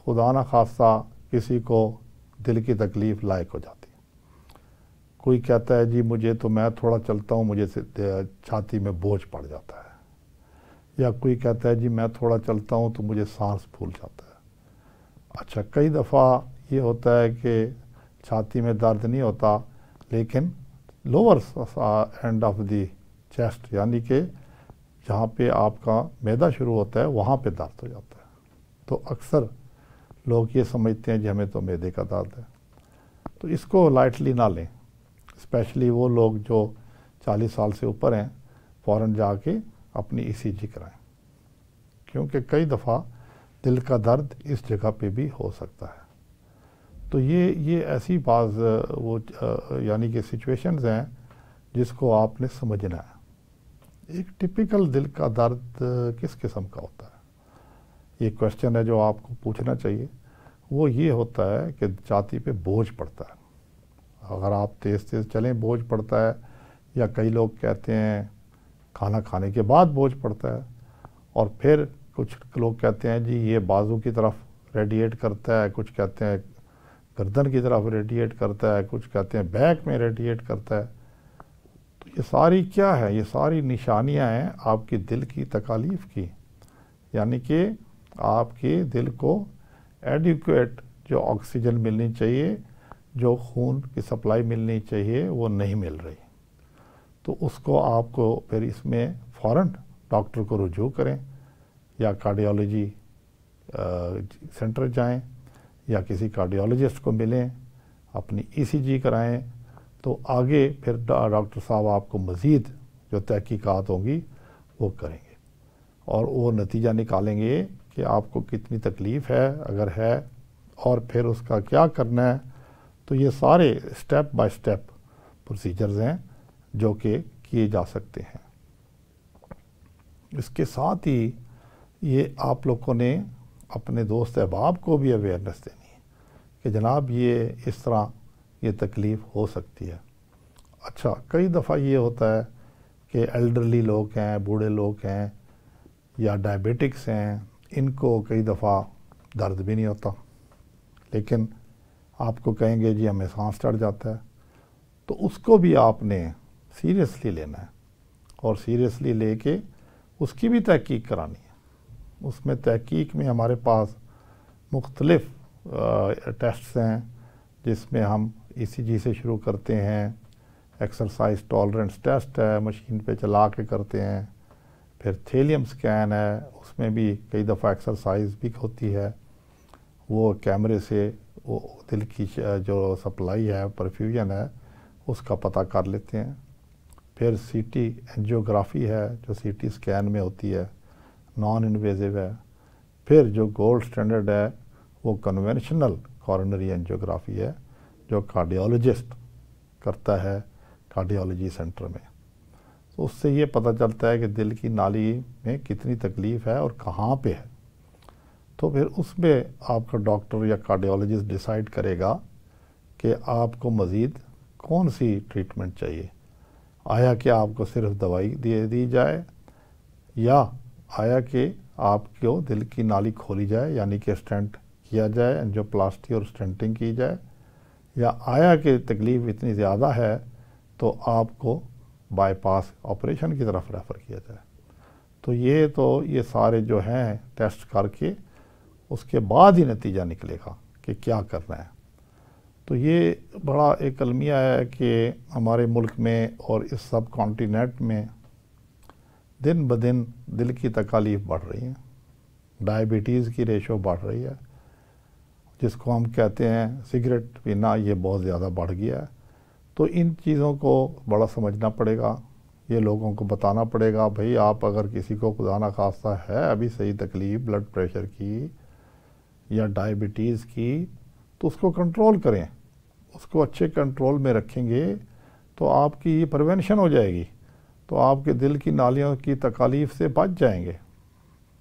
خدا نہ خواستہ کسی کو دل کی تکلیف لاحق ہو جاتی ہے. کوئی کہتا ہے جی مجھے تو میں تھوڑا چلتا ہوں مجھے چھاتی میں بوجھ پڑ جاتا ہے، یا کوئی کہتا ہے جی میں تھوڑا چلتا ہوں تو مجھے سانس پھول جاتا ہے. اچھا، کئی دفعہ یہ ہوتا ہے کہ چھاتی میں درد نہیں ہوتا لیکن lower and of the chest, یعنی کہ جہاں پہ آپ کا معدہ شروع ہوتا ہے وہاں پہ درد ہو جاتا ہے. تو اکثر لوگ یہ سمجھتے ہیں جی ہمیں تو معدے کا درد ہے. تو اس کو لائٹلی نہ لیں، اسپیشلی وہ لوگ جو 40 سال سے اوپر ہیں، فوراً جا کے اپنی ای سی جی کرائیں، کیونکہ کئی دفعہ دل کا درد اس جگہ پہ بھی ہو سکتا ہے. تو یہ ایسی بعض وہ یعنی کہ سچویشنز ہیں جس کو آپ نے سمجھنا ہے. ایک ٹپیکل دل کا درد کس قسم کا ہوتا ہے؟ یہ کویشچن ہے جو آپ کو پوچھنا چاہیے. وہ یہ ہوتا ہے کہ چھاتی پہ بوجھ پڑتا ہے. اگر آپ تیز تیز چلیں بوجھ پڑتا ہے، یا کئی لوگ کہتے ہیں کھانا کھانے کے بعد بوجھ پڑتا ہے، اور پھر کچھ لوگ کہتے ہیں جی یہ بازو کی طرف ریڈیٹ کرتا ہے، کچھ کہتے ہیں گردن کی طرف ریڈیٹ کرتا ہے، کچھ کہتے ہیں بیک میں ریڈیٹ کرتا ہے. تو یہ ساری کیا ہے؟ یہ ساری نشانیاں ہیں آپ کی دل کی تکالیف کی، یعنی کہ آپ کے دل کو ایڈیکویٹ جو آکسیجن ملنی چاہیے، جو خون کی سپلائی ملنی چاہیے، وہ نہیں مل رہی. تو اس کو آپ کو پھر اس میں فوراً ڈاکٹر کو رجوع کریں، یا کارڈیالوجی سینٹر جائیں، یا کسی کارڈیالوجسٹ کو ملیں، اپنی ای سی جی کرائیں. تو آگے پھر ڈاکٹر صاحب آپ کو مزید جو تحقیقات ہوں گی وہ کریں گے، اور وہ نتیجہ نکالیں گے کہ آپ کو کتنی تکلیف ہے اگر ہے، اور پھر اس کا کیا کرنا ہے. تو یہ سارے اسٹیپ بائی اسٹیپ پروسیجرز ہیں جو کہ کیے جا سکتے ہیں. اس کے ساتھ ہی یہ آپ لوگوں نے اپنے دوست احباب کو بھی اویئرنیس دینی ہے کہ جناب یہ اس طرح یہ تکلیف ہو سکتی ہے. اچھا، کئی دفعہ یہ ہوتا ہے کہ ایلڈرلی لوگ ہیں، بوڑھے لوگ ہیں، یا ڈائبیٹکس ہیں، ان کو کئی دفعہ درد بھی نہیں ہوتا، لیکن آپ کو کہیں گے جی ہمیں سانس چڑھ جاتا ہے. تو اس کو بھی آپ نے سیریسلی لینا ہے، اور سیریسلی لے کے اس کی بھی تحقیق کرانی ہے. اس میں تحقیق میں ہمارے پاس مختلف ٹیسٹس ہیں، جس میں ہم ای سی جی سے شروع کرتے ہیں، ایکسرسائز ٹالرنس ٹیسٹ ہے، مشین پہ چلا کے کرتے ہیں، پھر تھیلیم سکین ہے، اس میں بھی کئی دفعہ ایکسرسائز بھی ہوتی ہے. وہ کیمرے سے وہ دل کی جو سپلائی ہے، پرفیوژن ہے، اس کا پتہ کر لیتے ہیں. پھر سی ٹی اینجیوگرافی ہے جو سی ٹی سکین میں ہوتی ہے، نان انویزو ہے. پھر جو گولڈ سٹینڈرڈ ہے وہ کنونشنل کورونری اینجیوگرافی ہے جو کارڈیالوجسٹ کرتا ہے کارڈیالوجی سینٹر میں. تو اس سے یہ پتہ چلتا ہے کہ دل کی نالی میں کتنی تکلیف ہے اور کہاں پہ ہے. تو پھر اس میں آپ کا ڈاکٹر یا کارڈیالوجسٹ ڈیسائیڈ کرے گا کہ آپ کو مزید کون سی ٹریٹمنٹ چاہیے. آیا کہ آپ کو صرف دوائی دی جائے، یا آیا کہ آپ کو دل کی نالی کھولی جائے یعنی کہ اسٹینٹ کیا جائے، انجیوپلاسٹی اور اسٹینٹنگ کی جائے، یا آیا کہ تکلیف اتنی زیادہ ہے تو آپ کو بائی پاس آپریشن کی طرف ریفر کیا جائے. تو یہ سارے جو ہیں ٹیسٹ کر کے اس کے بعد ہی نتیجہ نکلے گا کہ کیا کرنا ہے. تو یہ بڑا ایک المیہ ہے کہ ہمارے ملک میں اور اس سب کانٹیننٹ میں دن بدن دل کی تکالیف بڑھ رہی ہیں. ڈائبٹیز کی ریشو بڑھ رہی ہے، جس کو ہم کہتے ہیں سگریٹ پینا، یہ بہت زیادہ بڑھ گیا ہے. تو ان چیزوں کو بڑا سمجھنا پڑے گا، یہ لوگوں کو بتانا پڑے گا بھئی آپ اگر کسی کو خدا نہ خواستہ ہے ابھی صحیح تکلیف بلڈ پریشر کی یا ڈائبٹیز کی، تو اس کو کنٹرول کریں. اس کو اچھے کنٹرول میں رکھیں گے تو آپ کی پریونشن ہو جائے گی، تو آپ کے دل کی نالیوں کی تکالیف سے بچ جائیں گے.